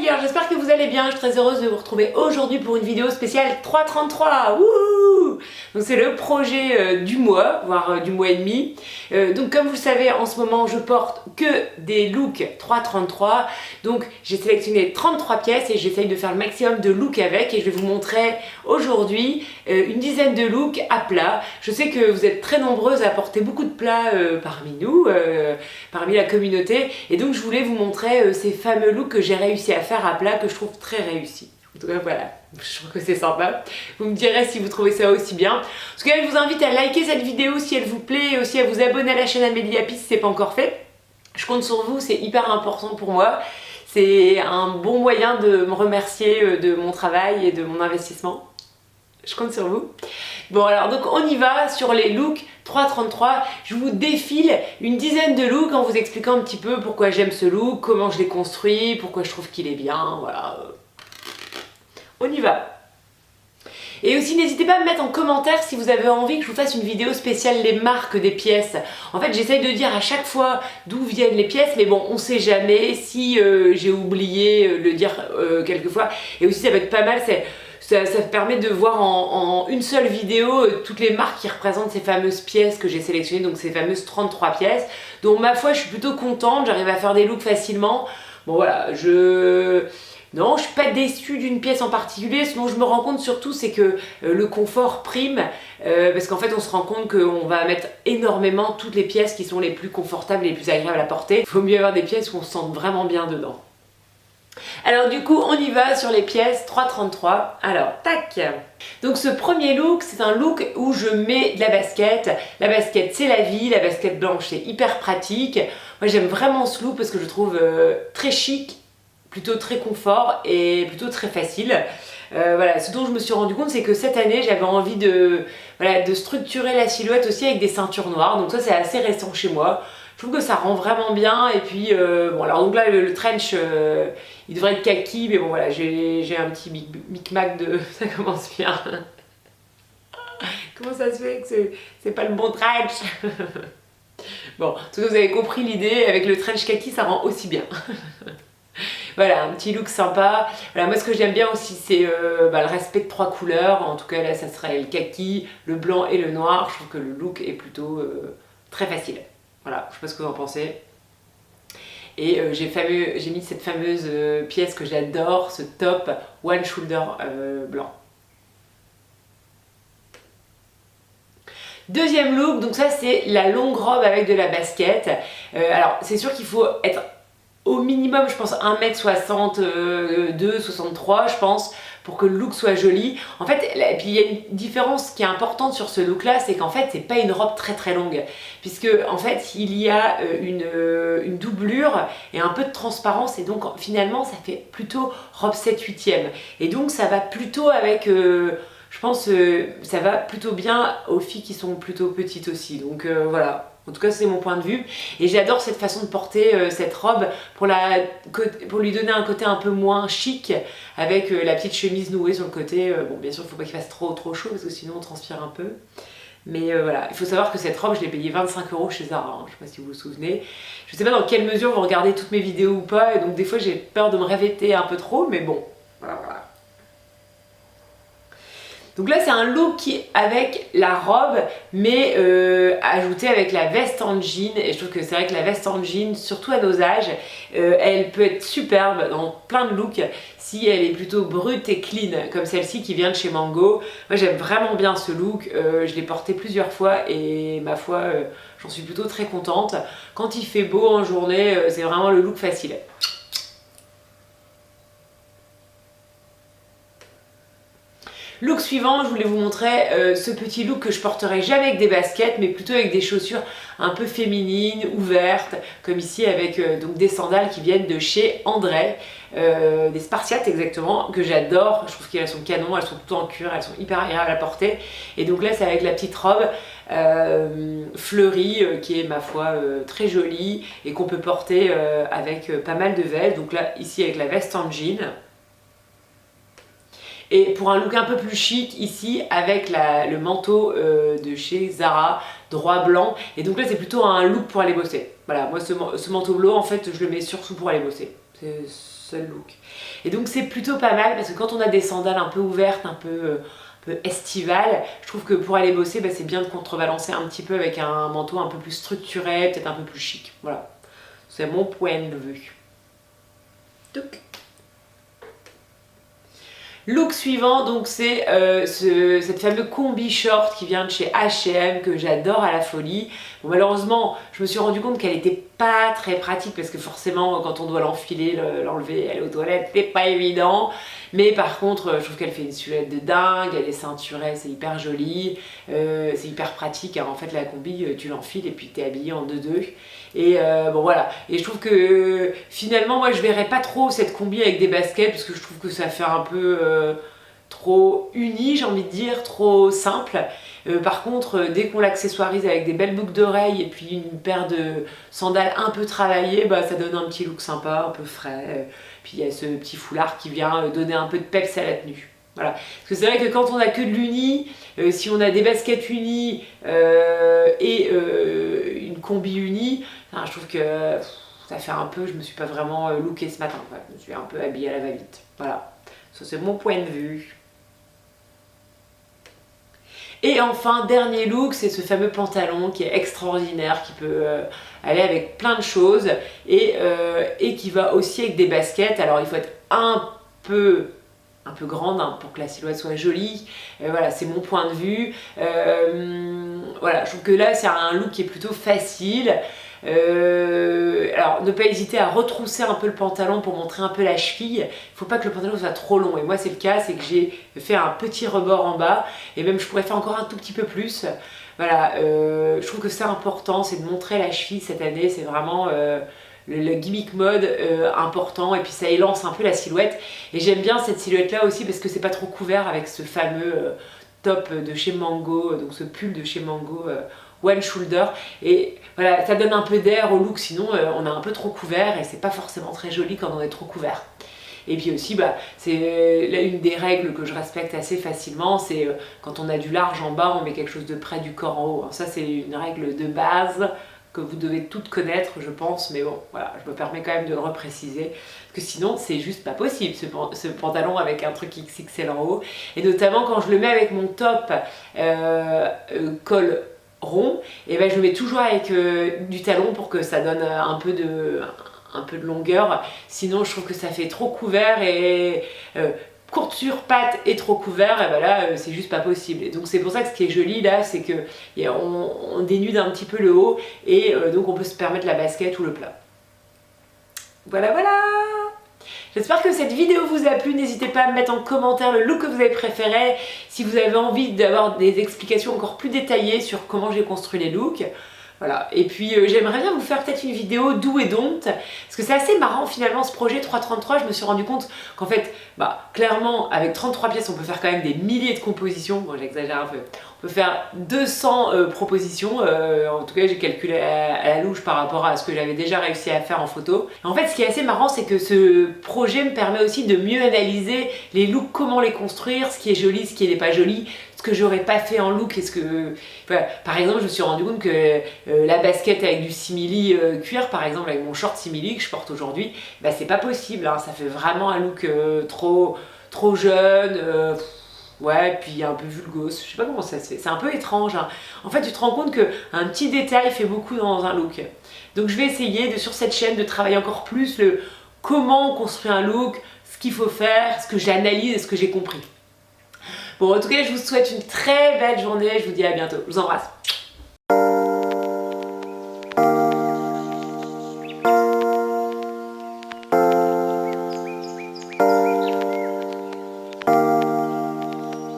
alors j'espère que vous allez bien, je suis très heureuse de vous retrouver aujourd'hui pour une vidéo spéciale 333. Wouhou! Donc c'est le projet du mois, voire du mois et demi. Donc comme vous le savez, en ce moment je porte que des looks 333. Donc j'ai sélectionné 33 pièces et j'essaye de faire le maximum de looks avec, et je vais vous montrer aujourd'hui une dizaine de looks à plat. Je sais que vous êtes très nombreuses à porter beaucoup de plats parmi nous, parmi la communauté, et donc je voulais vous montrer ces fameux looks que j'ai réussi à faire à plat, que je trouve très réussis. En tout cas voilà, je trouve que c'est sympa. Vous me direz si vous trouvez ça aussi bien. En tout cas je vous invite à liker cette vidéo si elle vous plaît, et aussi à vous abonner à la chaîne Amélie Happy si ce n'est pas encore fait. Je compte sur vous, c'est hyper important pour moi. C'est un bon moyen de me remercier de mon travail et de mon investissement. Je compte sur vous. Bon alors donc on y va sur les looks 333. Je vous défile une dizaine de looks en vous expliquant un petit peu pourquoi j'aime ce look, comment je l'ai construit, pourquoi je trouve qu'il est bien, voilà. On y va. Et aussi n'hésitez pas à me mettre en commentaire si vous avez envie que je vous fasse une vidéo spéciale les marques des pièces. En fait j'essaye de dire à chaque fois d'où viennent les pièces, mais bon on sait jamais si j'ai oublié de le dire quelquefois. Et aussi ça va être pas mal, ça permet de voir en une seule vidéo toutes les marques qui représentent ces fameuses pièces que j'ai sélectionnées, donc ces fameuses 33 pièces. Donc ma foi je suis plutôt contente, j'arrive à faire des looks facilement. Bon voilà, non, je suis pas déçue d'une pièce en particulier. Ce dont je me rends compte surtout, c'est que le confort prime, parce qu'en fait on se rend compte qu'on va mettre énormément toutes les pièces qui sont les plus confortables et les plus agréables à porter. Il vaut mieux avoir des pièces où on se sente vraiment bien dedans. Alors du coup on y va sur les pièces 333. Alors tac. Donc ce premier look, c'est un look où je mets de la basket. La basket c'est la vie, la basket blanche c'est hyper pratique. Moi j'aime vraiment ce look parce que je trouve très chic, plutôt très confort et plutôt très facile. Voilà, ce dont je me suis rendu compte, c'est que cette année j'avais envie de structurer la silhouette aussi avec des ceintures noires. Donc ça c'est assez récent chez moi. Je trouve que ça rend vraiment bien. Et puis bon alors donc là le trench il devrait être kaki, mais bon voilà, j'ai un petit micmac de ça commence bien. Comment ça se fait que c'est pas le bon trench? Bon, en tout cas vous avez compris l'idée, avec le trench kaki ça rend aussi bien. Voilà, un petit look sympa. Voilà, moi ce que j'aime bien aussi c'est le respect de 3 couleurs. En tout cas là ça serait le kaki, le blanc et le noir. Je trouve que le look est plutôt très facile. Voilà, je sais pas ce que vous en pensez. Et j'ai mis cette fameuse pièce que j'adore, ce top one shoulder blanc. Deuxième look, donc ça c'est la longue robe avec de la basket. Alors c'est sûr qu'il faut être au minimum, je pense, 1m62, 63, je pense, pour que le look soit joli. En fait, et puis il y a une différence qui est importante sur ce look là, c'est qu'en fait c'est pas une robe très très longue, puisque en fait il y a une doublure et un peu de transparence, et donc finalement ça fait plutôt robe 7/8e, et donc ça va plutôt avec je pense ça va plutôt bien aux filles qui sont plutôt petites aussi, donc voilà. En tout cas c'est mon point de vue, et j'adore cette façon de porter cette robe pour lui donner un côté un peu moins chic, avec la petite chemise nouée sur le côté. Bon bien sûr il ne faut pas qu'il fasse trop chaud parce que sinon on transpire un peu, mais voilà, il faut savoir que cette robe je l'ai payée 25 € chez Zara, hein. Je ne sais pas si vous vous souvenez. Je ne sais pas dans quelle mesure vous regardez toutes mes vidéos ou pas, et donc des fois j'ai peur de me répéter un peu trop, mais bon voilà. Donc là c'est un look qui est avec la robe, mais ajouté avec la veste en jean, et je trouve que c'est vrai que la veste en jean, surtout à nos âges, elle peut être superbe dans plein de looks si elle est plutôt brute et clean, comme celle-ci qui vient de chez Mango. Moi j'aime vraiment bien ce look, je l'ai porté plusieurs fois et ma foi j'en suis plutôt très contente. Quand il fait beau en journée, c'est vraiment le look facile. Look suivant, je voulais vous montrer ce petit look que je porterai jamais avec des baskets, mais plutôt avec des chaussures un peu féminines, ouvertes, comme ici avec donc des sandales qui viennent de chez André, des Spartiates exactement, que j'adore. Je trouve qu'elles sont canon, elles sont toutes en cuir, elles sont hyper agréables à porter. Et donc là c'est avec la petite robe fleurie qui est ma foi très jolie, et qu'on peut porter avec pas mal de vestes. Donc là ici avec la veste en jean. Et pour un look un peu plus chic ici avec le manteau de chez Zara, droit blanc. Et donc là c'est plutôt un look pour aller bosser. Voilà, moi ce manteau blanc en fait je le mets surtout pour aller bosser. seul look. Et donc c'est plutôt pas mal parce que quand on a des sandales un peu ouvertes, un peu estivales, je trouve que pour aller bosser, c'est bien de contrebalancer un petit peu avec un manteau un peu plus structuré, peut-être un peu plus chic. Voilà, c'est mon point de vue. Donc. Look suivant, donc c'est cette fameuse combi short qui vient de chez H&M que j'adore à la folie. Bon, malheureusement, je me suis rendu compte qu'elle n'était pas très pratique parce que forcément, quand on doit l'enfiler, l'enlever, aller aux toilettes, c'est pas évident. Mais par contre, je trouve qu'elle fait une silhouette de dingue, elle est ceinturée, c'est hyper joli, c'est hyper pratique. Hein. En fait, la combi, tu l'enfiles et puis t'es habillée en 2-2. Et bon voilà, et je trouve que finalement moi je verrais pas trop cette combi avec des baskets parce que je trouve que ça fait un peu trop uni, j'ai envie de dire, trop simple. Par contre, dès qu'on l'accessoirise avec des belles boucles d'oreilles et puis une paire de sandales un peu travaillées, ça donne un petit look sympa, un peu frais. Puis il y a ce petit foulard qui vient donner un peu de peps à la tenue. Voilà. Parce que c'est vrai que quand on a que de l'uni, si on a des baskets unies et une combi unie, je trouve que ça fait un peu, je me suis pas vraiment lookée ce matin, quoi. Je me suis un peu habillée à la va-vite. Voilà, ça c'est mon point de vue. Et enfin, dernier look, c'est ce fameux pantalon qui est extraordinaire, qui peut aller avec plein de choses et qui va aussi avec des baskets. Alors il faut être un peu grande pour que la silhouette soit jolie. Voilà, c'est mon point de vue. Voilà, je trouve que là c'est un look qui est plutôt facile. Alors ne pas hésiter à retrousser un peu le pantalon pour montrer un peu la cheville. Il ne faut pas que le pantalon soit trop long, et moi c'est le cas, c'est que j'ai fait un petit rebord en bas et même je pourrais faire encore un tout petit peu plus. Voilà, je trouve que c'est important, c'est de montrer la cheville cette année, c'est vraiment le gimmick mode important, et puis ça élance un peu la silhouette. Et j'aime bien cette silhouette là aussi parce que c'est pas trop couvert avec ce fameux top de chez Mango, donc ce pull de chez Mango one shoulder, et voilà, ça donne un peu d'air au look, sinon on a un peu trop couvert et c'est pas forcément très joli quand on est trop couvert. Et puis aussi, c'est une des règles que je respecte assez facilement, c'est quand on a du large en bas, on met quelque chose de près du corps en haut. Alors ça c'est une règle de base que vous devez toutes connaître, je pense, mais bon, voilà, je me permets quand même de le repréciser, parce que sinon c'est juste pas possible ce pantalon avec un truc XXL en haut, et notamment quand je le mets avec mon top col rond, et je le mets toujours avec du talon pour que ça donne un peu de longueur, sinon je trouve que ça fait trop couvert, et courte sur patte et trop couvert, et là c'est juste pas possible. Et donc c'est pour ça que ce qui est joli là, c'est que on dénude un petit peu le haut, et donc on peut se permettre la basket ou le plat. Voilà, voilà. J'espère que cette vidéo vous a plu, n'hésitez pas à me mettre en commentaire le look que vous avez préféré, si vous avez envie d'avoir des explications encore plus détaillées sur comment j'ai construit les looks. Voilà, et puis j'aimerais bien vous faire peut-être une vidéo do et don't, parce que c'est assez marrant finalement ce projet 333, je me suis rendu compte qu'en fait, clairement avec 33 pièces on peut faire quand même des milliers de compositions, bon j'exagère un peu, on peut faire 200 propositions, en tout cas j'ai calculé à la louche par rapport à ce que j'avais déjà réussi à faire en photo. Et en fait ce qui est assez marrant, c'est que ce projet me permet aussi de mieux analyser les looks, comment les construire, ce qui est joli, ce qui n'est pas joli, ce que j'aurais pas fait en look, par exemple je me suis rendu compte que la basket avec du simili cuir, par exemple avec mon short simili que je porte aujourd'hui, c'est pas possible, hein, ça fait vraiment un look trop jeune, ouais, puis un peu vulgose, je sais pas comment ça se fait, c'est un peu étrange, hein. En fait tu te rends compte qu'un petit détail fait beaucoup dans un look. Donc je vais essayer sur cette chaîne de travailler encore plus comment on construit un look, ce qu'il faut faire, ce que j'analyse et ce que j'ai compris. Bon, en tout cas, je vous souhaite une très belle journée, je vous dis à bientôt, je vous embrasse.